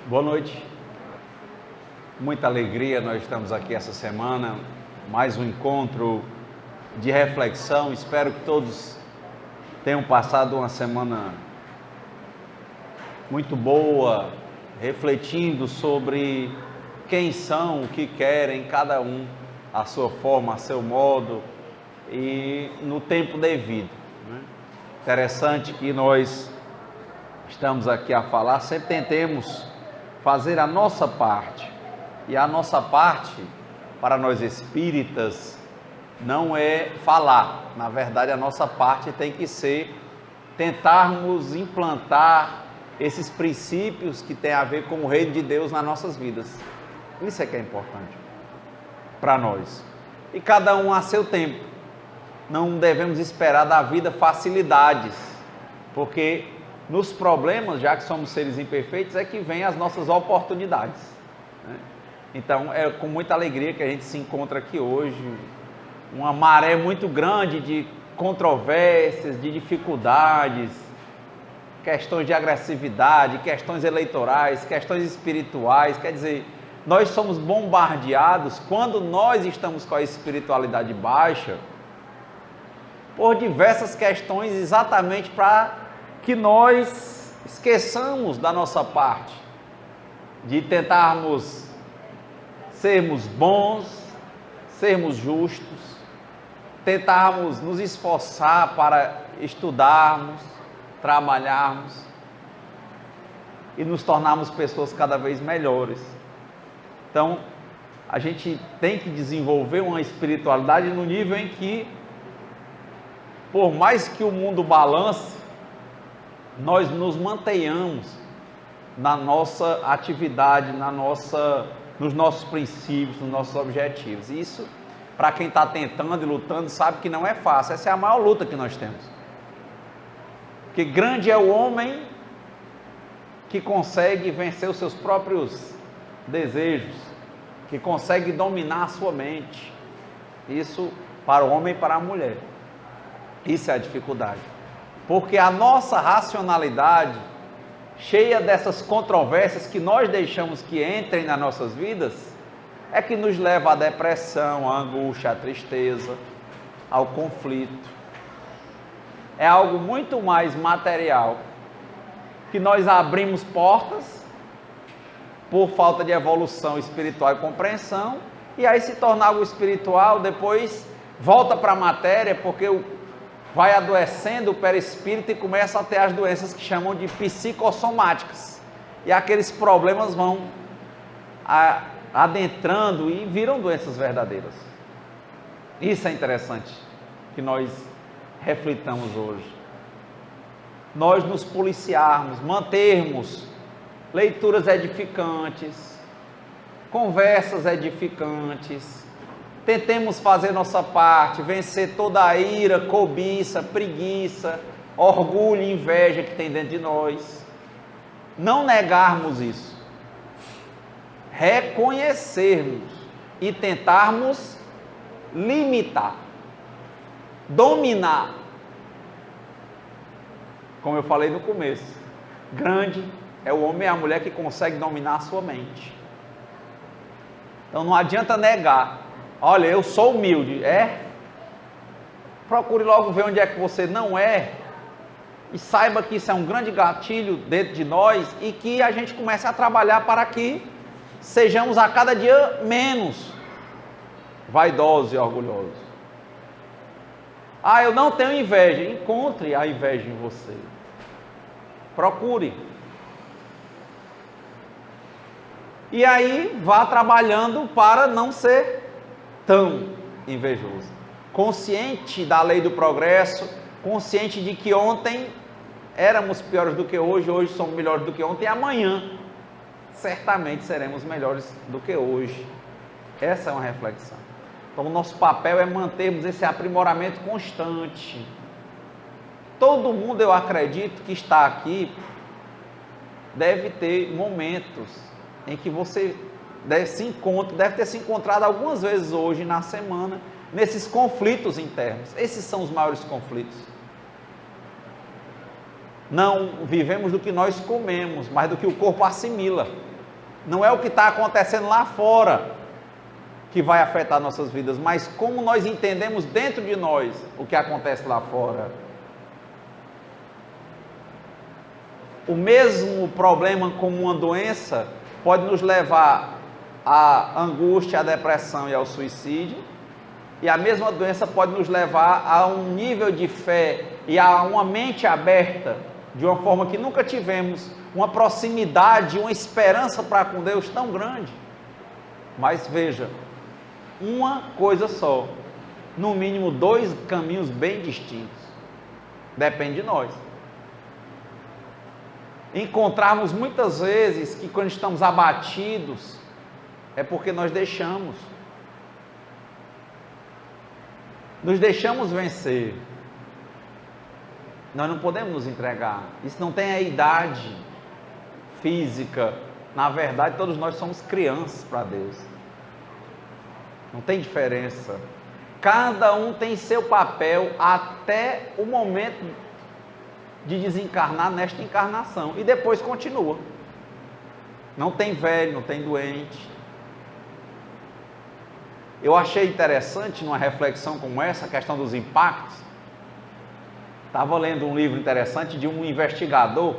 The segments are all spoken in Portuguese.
Boa noite, muita alegria, nós estamos aqui essa semana, mais um encontro de reflexão. Espero que todos tenham passado uma semana muito boa, refletindo sobre quem são, o que querem, cada um a sua forma, a seu modo e no tempo devido, né? Interessante que nós estamos aqui a falar, sempre tentemos fazer a nossa parte, e a nossa parte, para nós espíritas, não é falar. Na verdade, a nossa parte tem que ser tentarmos implantar esses princípios que têm a ver com o reino de Deus nas nossas vidas. Isso é que é importante para nós. E cada um a seu tempo. Não devemos esperar da vida facilidades, porque nos problemas, já que somos seres imperfeitos, é que vêm as nossas oportunidades, né? Então, é com muita alegria que a gente se encontra aqui hoje, uma maré muito grande de controvérsias, de dificuldades, questões de agressividade, questões eleitorais, questões espirituais. Quer dizer, nós somos bombardeados, quando nós estamos com a espiritualidade baixa, por diversas questões, exatamente para que nós esqueçamos da nossa parte, de tentarmos sermos bons, sermos justos, tentarmos nos esforçar para estudarmos, trabalharmos e nos tornarmos pessoas cada vez melhores. Então, a gente tem que desenvolver uma espiritualidade no nível em que, por mais que o mundo balance, nós nos mantenhamos na nossa atividade, nos nossos princípios, nos nossos objetivos. Isso, para quem está tentando e lutando, sabe que não é fácil. Essa é a maior luta que nós temos. Porque grande é o homem que consegue vencer os seus próprios desejos, que consegue dominar a sua mente. Isso para o homem e para a mulher. Isso é a dificuldade. Porque a nossa racionalidade, cheia dessas controvérsias que nós deixamos que entrem nas nossas vidas, é que nos leva à depressão, à angústia, à tristeza, ao conflito. É algo muito mais material, que nós abrimos portas por falta de evolução espiritual e compreensão, e aí se torna algo espiritual, depois volta para a matéria, porque vai adoecendo o perispírito e começa a ter as doenças que chamam de psicossomáticas. E aqueles problemas vão adentrando e viram doenças verdadeiras. Isso é interessante que nós reflitamos hoje. Nós nos policiarmos, mantermos leituras edificantes, conversas edificantes, tentemos fazer nossa parte, vencer toda a ira, cobiça, preguiça, orgulho e inveja que tem dentro de nós. Não negarmos isso. Reconhecermos e tentarmos limitar, dominar. Como eu falei no começo, grande é o homem e a mulher que consegue dominar a sua mente. Então não adianta negar. Olha, eu sou humilde, procure logo ver onde é que você não é, e saiba que isso é um grande gatilho dentro de nós, e que a gente comece a trabalhar para que sejamos a cada dia menos vaidosos e orgulhosos. Eu não tenho inveja. Encontre a inveja em você, procure, e aí vá trabalhando para não ser tão invejoso, consciente da lei do progresso, consciente de que ontem éramos piores do que hoje, hoje somos melhores do que ontem, e amanhã certamente seremos melhores do que hoje. Essa é uma reflexão. Então o nosso papel é mantermos esse aprimoramento constante. Todo mundo, eu acredito, que está aqui deve ter momentos em que você deve ter se encontrado algumas vezes hoje na semana, nesses conflitos internos. Esses são os maiores conflitos. Não vivemos do que nós comemos, mas do que o corpo assimila. Não é o que está acontecendo lá fora que vai afetar nossas vidas, mas como nós entendemos dentro de nós o que acontece lá fora. O mesmo problema como uma doença pode nos levar à angústia, à depressão e ao suicídio, e a mesma doença pode nos levar a um nível de fé e a uma mente aberta, de uma forma que nunca tivemos, uma proximidade, uma esperança para com Deus tão grande. Mas veja, uma coisa só, no mínimo 2 caminhos bem distintos, depende de nós. Encontrarmos muitas vezes que quando estamos abatidos, é porque nós nos deixamos vencer. Nós não podemos nos entregar, isso não tem a idade física, na verdade todos nós somos crianças para Deus, não tem diferença, cada um tem seu papel até o momento de desencarnar nesta encarnação, e depois continua, não tem velho, não tem doente. Eu achei interessante numa reflexão como essa, a questão dos impactos. Estava lendo um livro interessante de um investigador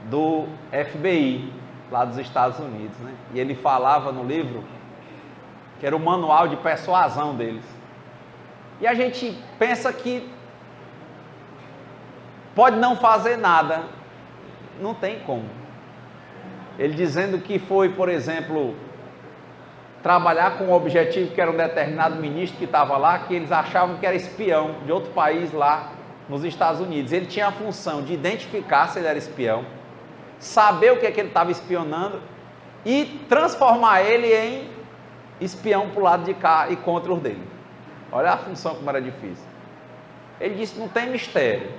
do FBI, lá dos Estados Unidos, né? E ele falava no livro que era o manual de persuasão deles. E a gente pensa que pode não fazer nada, não tem como. Ele dizendo que foi, por exemplo, trabalhar com o objetivo que era um determinado ministro que estava lá, que eles achavam que era espião de outro país lá nos Estados Unidos. Ele tinha a função de identificar se ele era espião, saber o que é que ele estava espionando e transformar ele em espião para o lado de cá e contra os dele. Olha a função como era difícil. Ele disse, não tem mistério.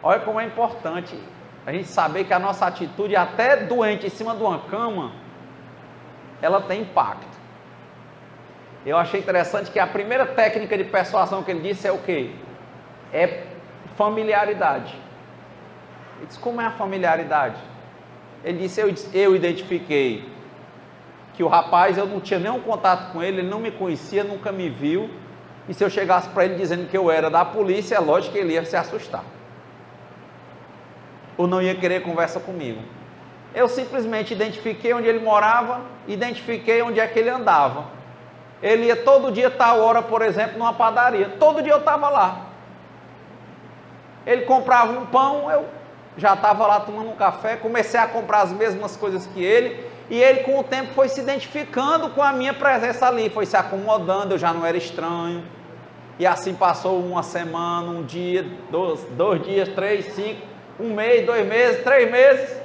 Olha como é importante a gente saber que a nossa atitude, até doente em cima de uma cama, ela tem impacto. Eu achei interessante que a primeira técnica de persuasão que ele disse é o quê? É familiaridade. Ele disse, como é a familiaridade? Ele disse, eu identifiquei que o rapaz, eu não tinha nenhum contato com ele, ele não me conhecia, nunca me viu, e se eu chegasse para ele dizendo que eu era da polícia, é lógico que ele ia se assustar, ou não ia querer conversa comigo. Eu simplesmente identifiquei onde ele morava, identifiquei onde é que ele andava. Ele ia todo dia, tal hora, por exemplo, numa padaria. Todo dia eu estava lá. Ele comprava um pão, eu já estava lá tomando um café, comecei a comprar as mesmas coisas que ele, e ele com o tempo foi se identificando com a minha presença ali, foi se acomodando, eu já não era estranho. E assim passou uma semana, um dia, dois dias, 3, 5, 1 mês, 2 meses, 3 meses.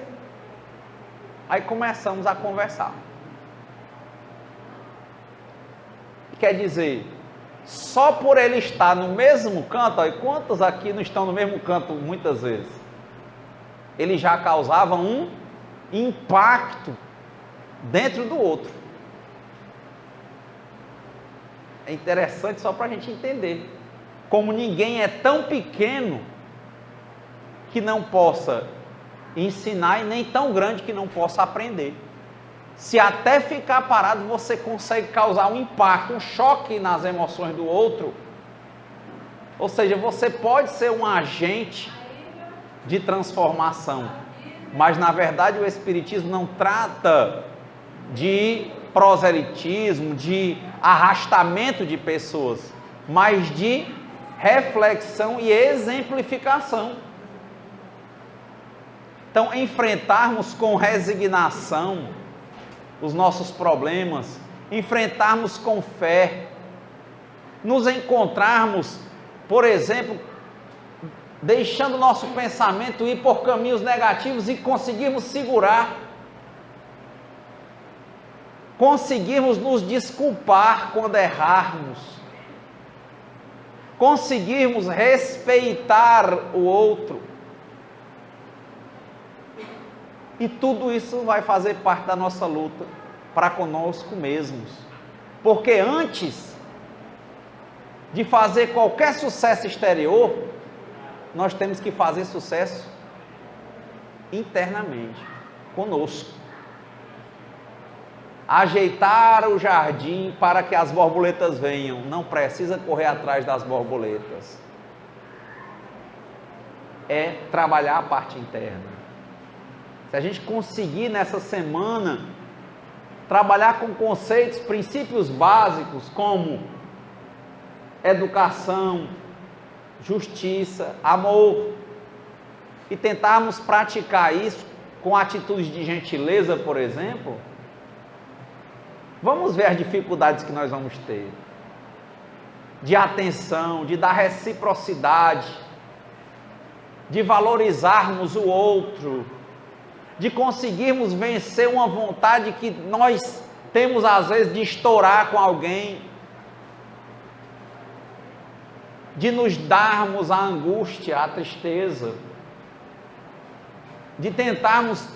Aí começamos a conversar. Quer dizer, só por ele estar no mesmo canto, e quantos aqui não estão no mesmo canto muitas vezes? Ele já causava um impacto dentro do outro. É interessante só para a gente entender como ninguém é tão pequeno que não possa ensinar e nem tão grande que não possa aprender. Se até ficar parado você consegue causar um impacto, um choque nas emoções do outro, ou seja, você pode ser um agente de transformação, mas na verdade o Espiritismo não trata de proselitismo, de arrastamento de pessoas, mas de reflexão e exemplificação. Então, enfrentarmos com resignação os nossos problemas, enfrentarmos com fé, nos encontrarmos, por exemplo, deixando o nosso pensamento ir por caminhos negativos e conseguirmos segurar, conseguirmos nos desculpar quando errarmos, conseguirmos respeitar o outro. E tudo isso vai fazer parte da nossa luta para conosco mesmos. Porque antes de fazer qualquer sucesso exterior, nós temos que fazer sucesso internamente, conosco. ajeitar o jardim para que as borboletas venham. Não precisa correr atrás das borboletas. É trabalhar a parte interna. Se a gente conseguir nessa semana trabalhar com conceitos, princípios básicos como educação, justiça, amor, e tentarmos praticar isso com atitudes de gentileza, por exemplo, vamos ver as dificuldades que nós vamos ter, de atenção, de dar reciprocidade, de valorizarmos o outro, de conseguirmos vencer uma vontade que nós temos às vezes de estourar com alguém, de nos darmos a angústia, a tristeza, de tentarmos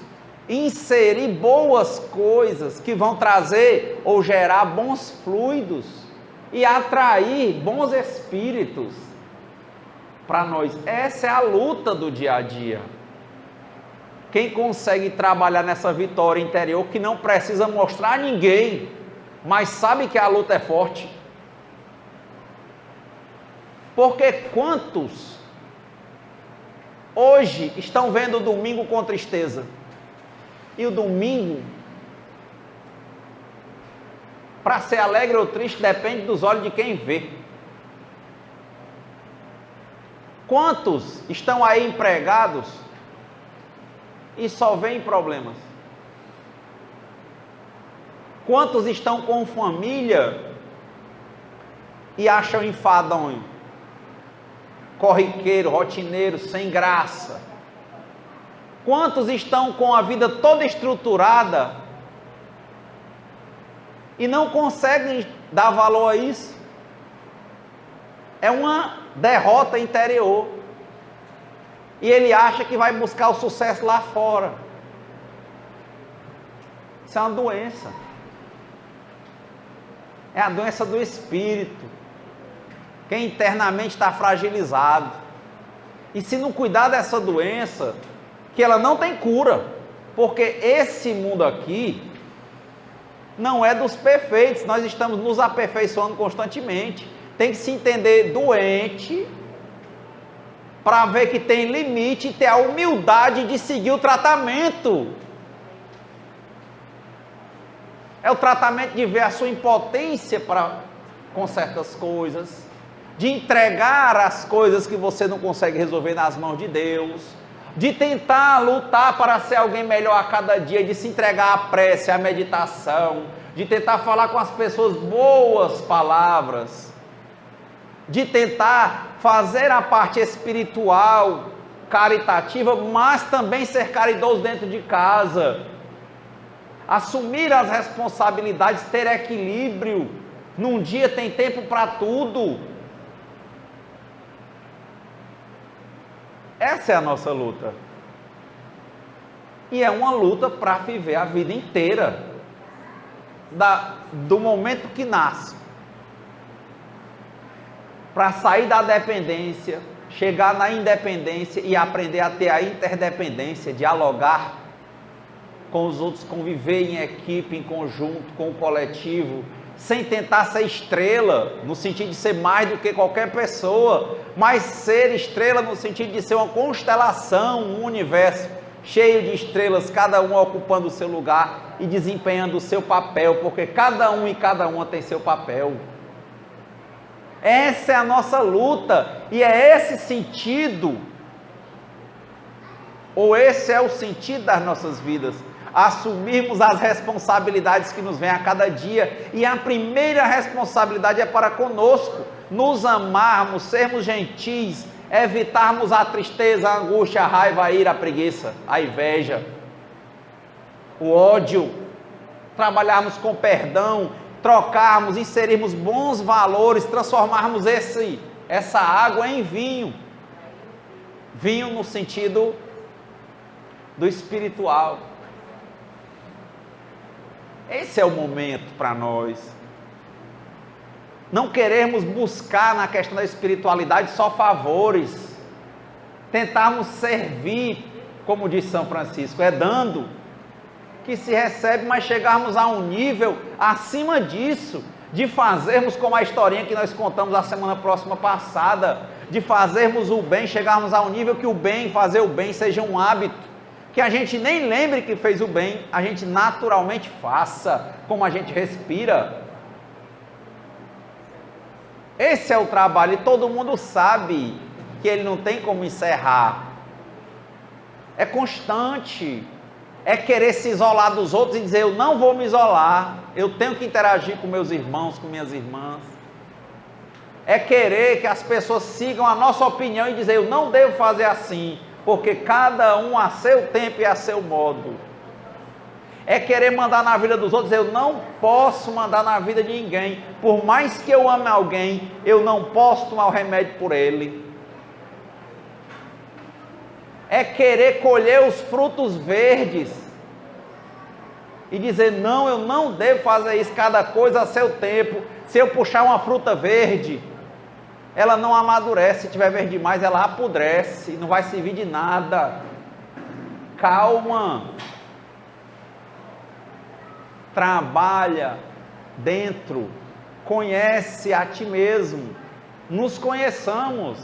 inserir boas coisas que vão trazer ou gerar bons fluidos e atrair bons espíritos para nós. Essa é a luta do dia a dia. Quem consegue trabalhar nessa vitória interior, que não precisa mostrar a ninguém, mas sabe que a luta é forte. Porque quantos hoje estão vendo o domingo com tristeza? E o domingo, para ser alegre ou triste, depende dos olhos de quem vê. Quantos estão aí empregados e só veem problemas? Quantos estão com família e acham enfadonho, corriqueiro, rotineiro, sem graça? Quantos estão com a vida toda estruturada e não conseguem dar valor a isso? É uma derrota interior. E ele acha que vai buscar o sucesso lá fora. Isso é uma doença. É a doença do espírito. Quem internamente está fragilizado. E se não cuidar dessa doença, que ela não tem cura, porque esse mundo aqui não é dos perfeitos, nós estamos nos aperfeiçoando constantemente. Tem que se entender doente para ver que tem limite e ter a humildade de seguir o tratamento. É o tratamento de ver a sua impotência com certas coisas, de entregar as coisas que você não consegue resolver nas mãos de Deus, de tentar lutar para ser alguém melhor a cada dia, de se entregar à prece, à meditação, de tentar falar com as pessoas boas palavras, de tentar fazer a parte espiritual, caritativa, mas também ser caridoso dentro de casa, assumir as responsabilidades, ter equilíbrio. Num dia tem tempo para tudo. Essa é a nossa luta. E é uma luta para viver a vida inteira, do momento que nasce, para sair da dependência, chegar na independência e aprender a ter a interdependência, dialogar com os outros, conviver em equipe, em conjunto, com o coletivo, sem tentar ser estrela, no sentido de ser mais do que qualquer pessoa, mas ser estrela no sentido de ser uma constelação, um universo cheio de estrelas, cada uma ocupando o seu lugar e desempenhando o seu papel, porque cada um e cada uma tem seu papel. Essa é a nossa luta, e é esse sentido, ou esse é o sentido das nossas vidas, assumirmos as responsabilidades que nos vêm a cada dia, e a primeira responsabilidade é para conosco, nos amarmos, sermos gentis, evitarmos a tristeza, a angústia, a raiva, a ira, a preguiça, a inveja, o ódio, trabalharmos com perdão, trocarmos, inserirmos bons valores, transformarmos essa água em vinho. Vinho no sentido do espiritual. Esse é o momento para nós. Não queremos buscar na questão da espiritualidade só favores. Tentarmos servir, como diz São Francisco, é dando. que se recebe, mas chegarmos a um nível acima disso, de fazermos como a historinha que nós contamos a semana próxima passada, de fazermos o bem, chegarmos a um nível que o bem, fazer o bem seja um hábito, que a gente nem lembre que fez o bem, a gente naturalmente faça, como a gente respira. Esse é o trabalho, e todo mundo sabe que ele não tem como encerrar. É constante, é querer se isolar dos outros e dizer, eu não vou me isolar, eu tenho que interagir com meus irmãos, com minhas irmãs. É querer que as pessoas sigam a nossa opinião e dizer, eu não devo fazer assim, porque cada um a seu tempo e a seu modo. É querer mandar na vida dos outros, eu não posso mandar na vida de ninguém, por mais que eu ame alguém, eu não posso tomar o remédio por ele. É querer colher os frutos verdes e dizer, não, eu não devo fazer isso, cada coisa a seu tempo. Se eu puxar uma fruta verde, ela não amadurece, se tiver verde demais, ela apodrece, não vai servir de nada. Calma. Trabalha dentro, conhece a ti mesmo, nos conheçamos,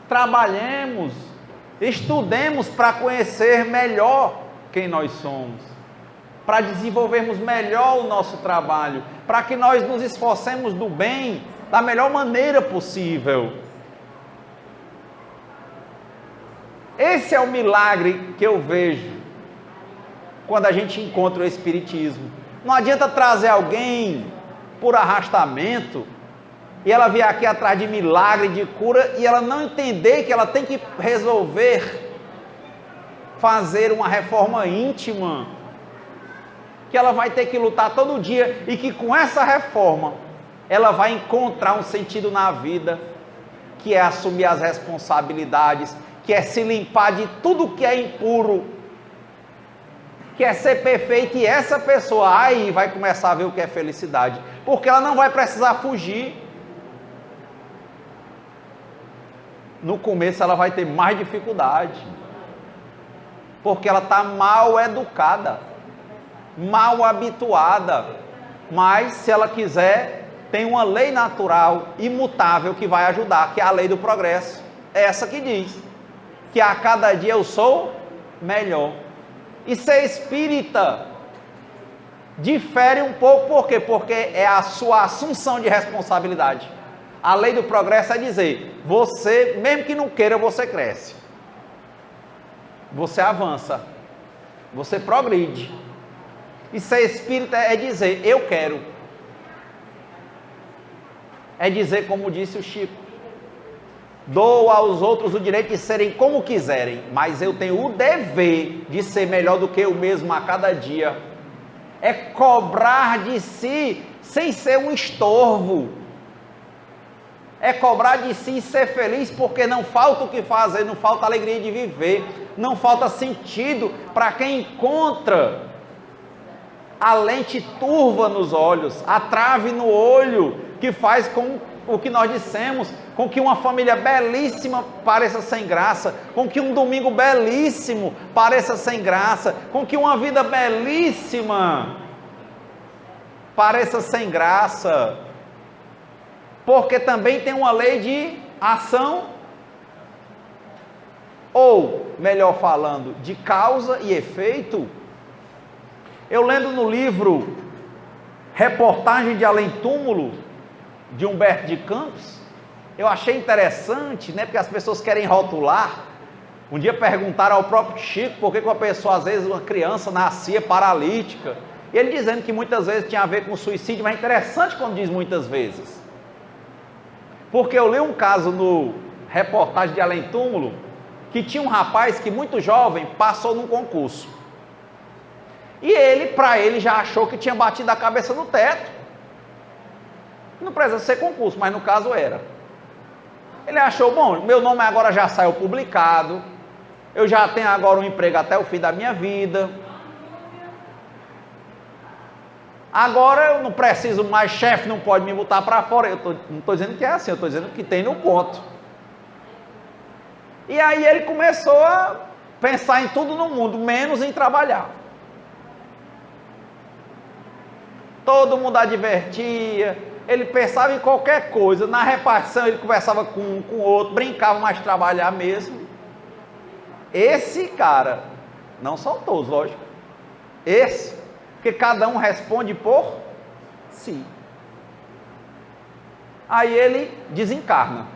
trabalhemos, estudemos para conhecer melhor quem nós somos, para desenvolvermos melhor o nosso trabalho, para que nós nos esforcemos do bem da melhor maneira possível. Esse é o milagre que eu vejo quando a gente encontra o Espiritismo. Não adianta trazer alguém por arrastamento e ela vir aqui atrás de milagre, de cura, e ela não entender que ela tem que resolver fazer uma reforma íntima, que ela vai ter que lutar todo dia, e que com essa reforma ela vai encontrar um sentido na vida, que é assumir as responsabilidades, que é se limpar de tudo que é impuro, que é ser perfeito, e essa pessoa aí vai começar a ver o que é felicidade, porque ela não vai precisar fugir. No começo ela vai ter mais dificuldade, porque ela está mal educada, mal habituada, mas se ela quiser, tem uma lei natural, imutável, que vai ajudar, que é a lei do progresso, é essa que diz, que a cada dia eu sou melhor. E ser espírita difere um pouco, por quê? Porque é a sua assunção de responsabilidade. A lei do progresso é dizer, você, mesmo que não queira, você cresce, você avança, você progride. E ser espírita é dizer, eu quero. É dizer, como disse o Chico, dou aos outros o direito de serem como quiserem, mas eu tenho o dever de ser melhor do que eu mesmo a cada dia. É cobrar de si sem ser um estorvo. É cobrar de si e ser feliz, porque não falta o que fazer, não falta alegria de viver, não falta sentido para quem encontra a lente turva nos olhos, a trave no olho, que faz com o que nós dissemos, com que uma família belíssima pareça sem graça, com que um domingo belíssimo pareça sem graça, com que uma vida belíssima pareça sem graça, porque também tem uma lei de ação, ou, melhor falando, de causa e efeito. Eu lendo no livro Reportagem de Além Túmulo, de Humberto de Campos, eu achei interessante, né, porque as pessoas querem rotular. Um dia perguntaram ao próprio Chico por que uma pessoa, às vezes uma criança nascia paralítica, e ele dizendo que muitas vezes tinha a ver com suicídio, mas é interessante quando diz muitas vezes, porque eu li um caso no Reportagem de Além Túmulo, que tinha um rapaz que muito jovem passou num concurso, e ele, para ele, já achou que tinha batido a cabeça no teto. Não precisa ser concurso, mas no caso era. Ele achou, bom, meu nome agora já saiu publicado, eu já tenho agora um emprego até o fim da minha vida, agora eu não preciso mais, chefe não pode me botar para fora. Não estou dizendo que é assim, eu estou dizendo que tem no ponto. E aí ele começou a pensar em tudo no mundo, menos em trabalhar. Todo mundo advertia, ele pensava em qualquer coisa, na repartição ele conversava com um, com o outro, brincava, mas trabalhar mesmo. Esse cara, não são todos, lógico, esse, porque cada um responde por si. Aí ele desencarna.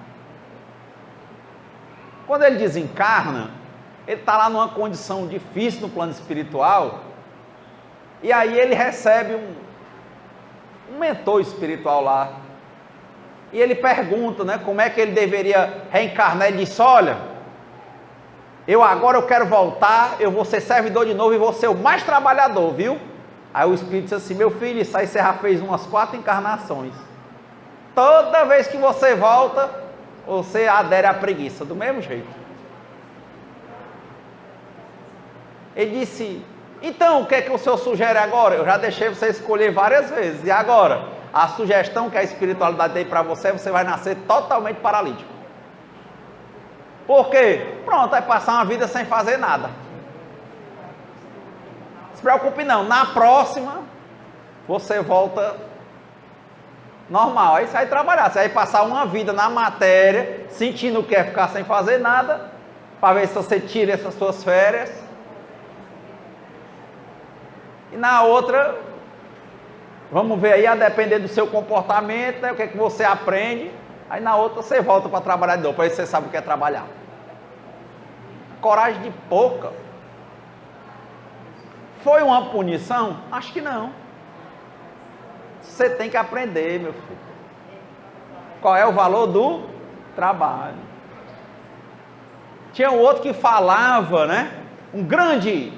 Quando ele desencarna, ele está lá numa condição difícil no plano espiritual, e aí ele recebe um mentor espiritual lá, e ele pergunta, né, como é que ele deveria reencarnar. Ele disse: olha, agora eu quero voltar, eu vou ser servidor de novo e vou ser o mais trabalhador, viu? Aí o espírito disse assim: meu filho, isso aí você já fez umas 4 encarnações, toda vez que você volta, você adere à preguiça, do mesmo jeito. Ele disse: então, o que é que o senhor sugere agora? Eu já deixei você escolher várias vezes, e agora? A sugestão que a espiritualidade tem para você, você vai nascer totalmente paralítico. Por quê? Pronto, vai passar uma vida sem fazer nada. Não se preocupe não, na próxima, você volta normal, aí você vai trabalhar, você vai passar uma vida na matéria, sentindo que é ficar sem fazer nada, para ver se você tira essas suas férias. E na outra, vamos ver aí, a depender do seu comportamento, né, o que é que você aprende, aí na outra você volta para trabalhar de novo, para ver se você sabe o que é trabalhar. Coragem de pouca. Foi uma punição? Acho que não. Você tem que aprender, meu filho. Qual é o valor do trabalho? Tinha um outro que falava, né? Um grande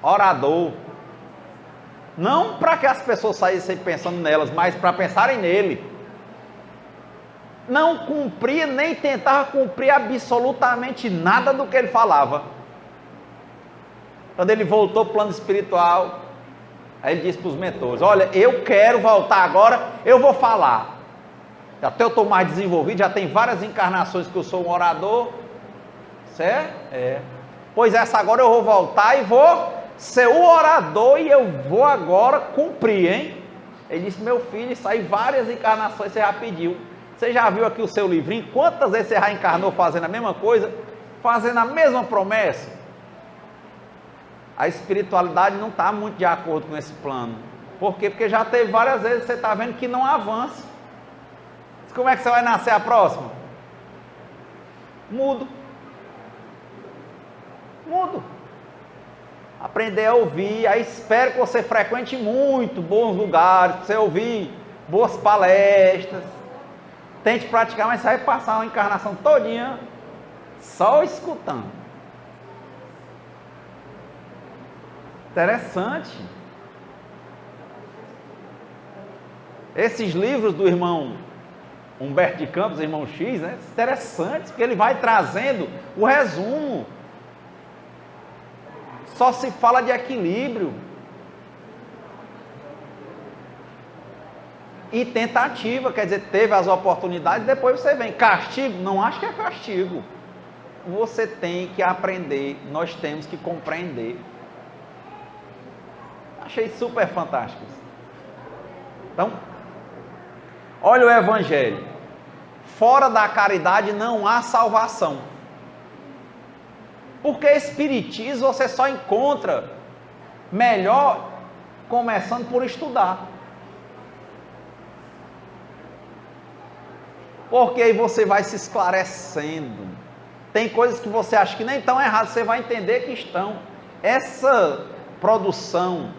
orador. Não para que as pessoas saíssem pensando nelas, mas para pensarem nele. Não cumpria, nem tentava cumprir absolutamente nada do que ele falava. Quando ele voltou para o plano espiritual, aí ele disse para os mentores: olha, eu quero voltar agora, eu vou falar. Até eu estou mais desenvolvido, já tem várias encarnações que eu sou um orador. Certo? Pois essa agora eu vou voltar e vou ser o orador, e eu vou agora cumprir, hein? Ele disse: meu filho, isso aí várias encarnações você já pediu. Você já viu aqui o seu livrinho? Quantas vezes você já encarnou fazendo a mesma coisa? Fazendo a mesma promessa? A espiritualidade não está muito de acordo com esse plano. Por quê? Porque já teve várias vezes, você está vendo que não avança. Como é que você vai nascer a próxima? Mudo. Aprender a ouvir. Aí espero que você frequente muito bons lugares, para você ouvir boas palestras. Tente praticar, mas você vai passar uma encarnação todinha só escutando. Interessante. Esses livros do irmão Humberto de Campos, irmão X, né? Interessantes, porque ele vai trazendo o resumo. Só se fala de equilíbrio e tentativa, quer dizer, teve as oportunidades, depois você vem. Castigo? Não acho que é castigo. Você tem que aprender, nós temos que compreender. Achei super fantástico. Então, olha o Evangelho. Fora da caridade não há salvação. Porque Espiritismo você só encontra melhor começando por estudar. Porque aí você vai se esclarecendo. Tem coisas que você acha que nem estão erradas, você vai entender que estão. Essa produção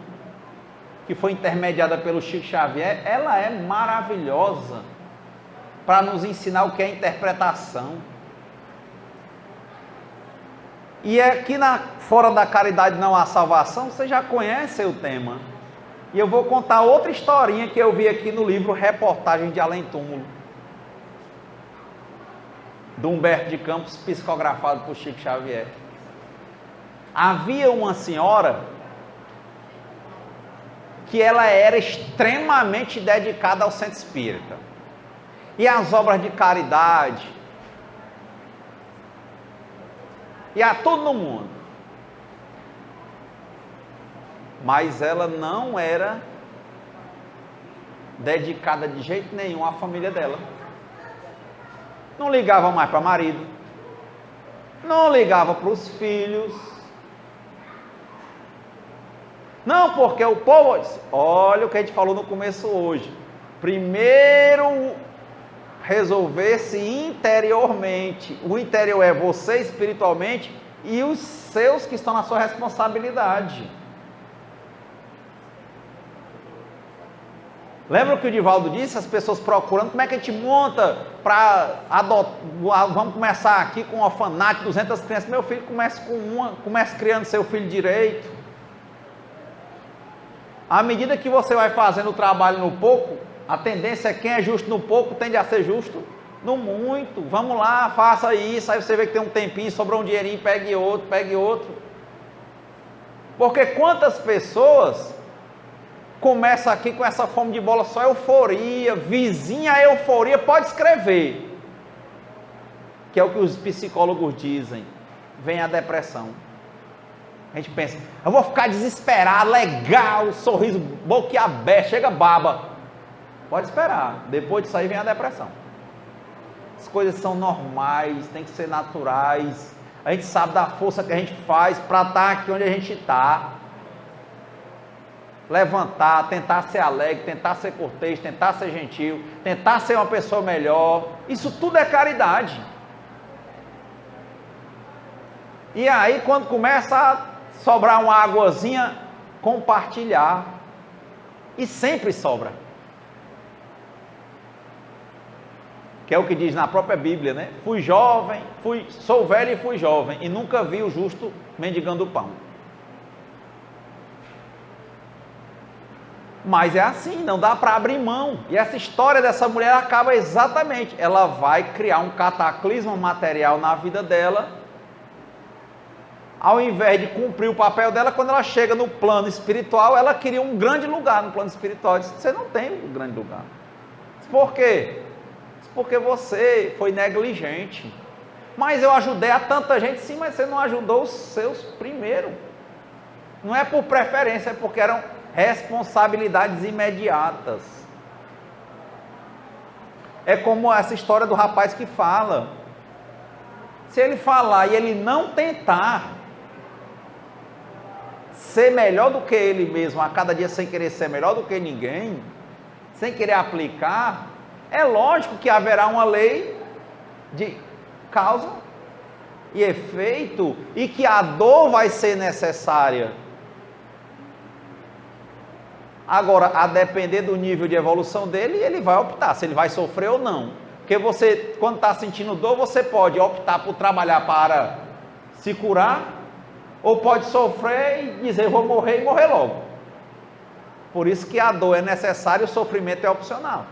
que foi intermediada pelo Chico Xavier, ela é maravilhosa para nos ensinar o que é interpretação. E aqui fora da caridade não há salvação, você já conhece o tema. E eu vou contar outra historinha que eu vi aqui no livro Reportagem de Além Túmulo, do Humberto de Campos, psicografado por Chico Xavier. Havia uma senhora que ela era extremamente dedicada ao centro espírita. E às obras de caridade, e a todo no mundo. mas ela não era dedicada de jeito nenhum à família dela. Não ligava mais para marido, não ligava para os filhos. Não, porque o povo, olha o que a gente falou no começo hoje. Primeiro resolver-se interiormente. O interior é você espiritualmente e os seus que estão na sua responsabilidade. Lembra o que o Divaldo disse? As pessoas procurando, como é que a gente monta para adotar, vamos começar aqui com um orfanato, 200 crianças. Meu filho, comece criando seu filho direito. À medida que você vai fazendo o trabalho no pouco, a tendência é quem é justo no pouco tende a ser justo no muito. Vamos lá, faça isso, aí você vê que tem um tempinho, sobrou um dinheirinho, pegue outro. Porque quantas pessoas começam aqui com essa fome de bola, só euforia, vizinha a euforia, pode escrever. Que é o que os psicólogos dizem, vem a depressão. A gente pensa, eu vou ficar desesperado, legal, sorriso boquiaberto, chega baba. Pode esperar, depois disso aí vem a depressão. As coisas são normais, tem que ser naturais. A gente sabe da força que a gente faz para estar aqui onde a gente está. Levantar, tentar ser alegre, tentar ser cortês, tentar ser gentil, tentar ser uma pessoa melhor. Isso tudo é caridade. E aí quando começa a sobrar uma águazinha, compartilhar. E sempre sobra. Que é o que diz na própria Bíblia, né? Sou velho e fui jovem, e nunca vi o justo mendigando pão. Mas é assim, não dá para abrir mão. E essa história dessa mulher acaba exatamente, ela vai criar um cataclisma material na vida dela. Ao invés de cumprir o papel dela, quando ela chega no plano espiritual, ela queria um grande lugar no plano espiritual. Ela disse, você não tem um grande lugar. Por quê? Porque você foi negligente. Mas eu ajudei a tanta gente, sim, mas você não ajudou os seus primeiro. Não é por preferência, é porque eram responsabilidades imediatas. É como essa história do rapaz que fala. Se ele falar e ele não tentar ser melhor do que ele mesmo, a cada dia sem querer ser melhor do que ninguém, sem querer aplicar, é lógico que haverá uma lei de causa e efeito, e que a dor vai ser necessária. Agora, a depender do nível de evolução dele, ele vai optar se ele vai sofrer ou não. Porque você, quando está sentindo dor, você pode optar por trabalhar para se curar, ou pode sofrer e dizer, vou morrer e morrer logo. Por isso que a dor é necessária e o sofrimento é opcional.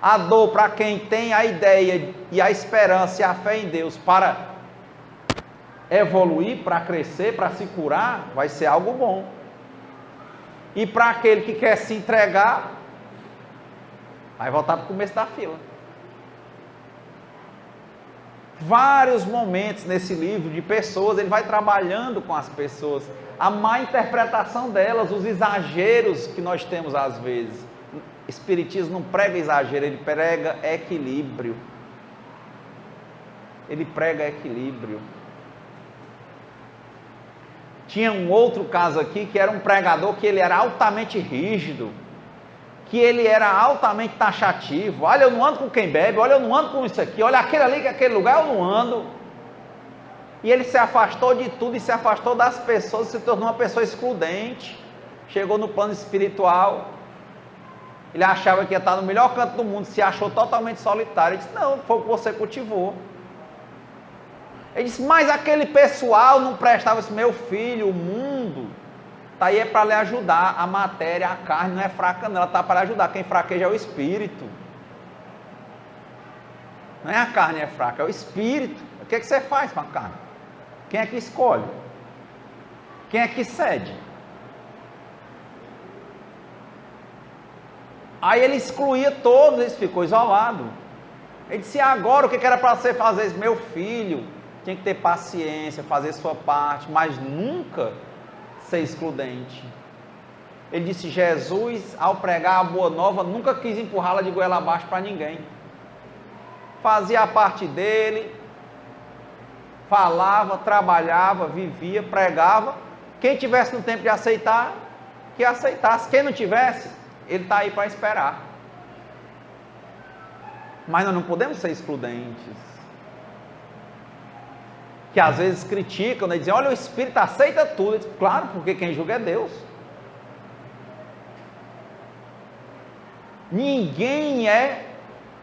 A dor, para quem tem a ideia e a esperança e a fé em Deus para evoluir, para crescer, para se curar, vai ser algo bom. E para aquele que quer se entregar, vai voltar para o começo da fila. Vários momentos nesse livro de pessoas, ele vai trabalhando com as pessoas, a má interpretação delas, os exageros que nós temos às vezes. O Espiritismo não prega exagero, ele prega equilíbrio. Ele prega equilíbrio. Tinha um outro caso aqui, que era um pregador que ele era altamente rígido, que ele era altamente taxativo. Olha, eu não ando com quem bebe, olha, eu não ando com isso aqui, olha, aquele ali, que aquele lugar eu não ando. E ele se afastou de tudo e se afastou das pessoas, se tornou uma pessoa excludente. Chegou no plano espiritual, ele achava que ia estar no melhor canto do mundo, se achou totalmente solitário. Ele disse, não, foi o que você cultivou. Ele disse, mas aquele pessoal não prestava. Esse meu filho, o mundo está aí é para lhe ajudar. A matéria, a carne não é fraca não, ela está para lhe ajudar. Quem fraqueja é o espírito. Não é a carne é fraca, é o espírito. O que você faz com a carne? Quem é que escolhe? Quem é que cede? Aí ele excluía todos, ele ficou isolado. Ele disse, agora o que era para você fazer? Meu filho tinha que ter paciência, fazer sua parte, mas nunca ser excludente. Ele disse: Jesus, ao pregar a boa nova, nunca quis empurrá-la de goela abaixo para ninguém. Fazia a parte dele, falava, trabalhava, vivia, pregava. Quem tivesse no tempo de aceitar, que aceitasse. Quem não tivesse, ele está aí para esperar. Mas nós não podemos ser excludentes. Que às vezes criticam, né? Dizem: olha, o Espírito aceita tudo. Digo, claro, porque quem julga é Deus. Ninguém é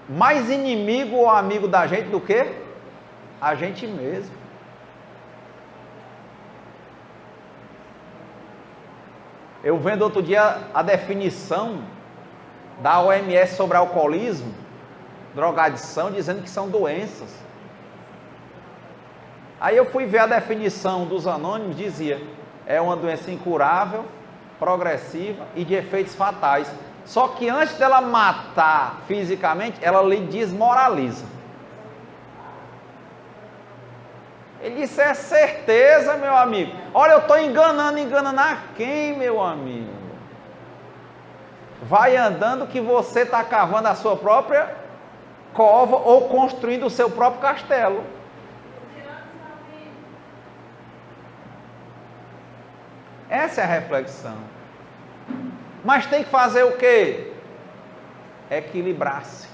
mais inimigo ou amigo da gente do que a gente mesmo. Eu vendo outro dia a definição da OMS sobre alcoolismo, drogadição, dizendo que são doenças. Aí eu fui ver a definição dos anônimos, dizia: é uma doença incurável, progressiva e de efeitos fatais. Só que antes dela matar fisicamente, ela lhe desmoraliza. Ele disse: é certeza, meu amigo. Olha, eu estou enganando a quem, meu amigo? Vai andando que você está cavando a sua própria cova ou construindo o seu próprio castelo. Essa é a reflexão. Mas tem que fazer o quê? Equilibrar-se.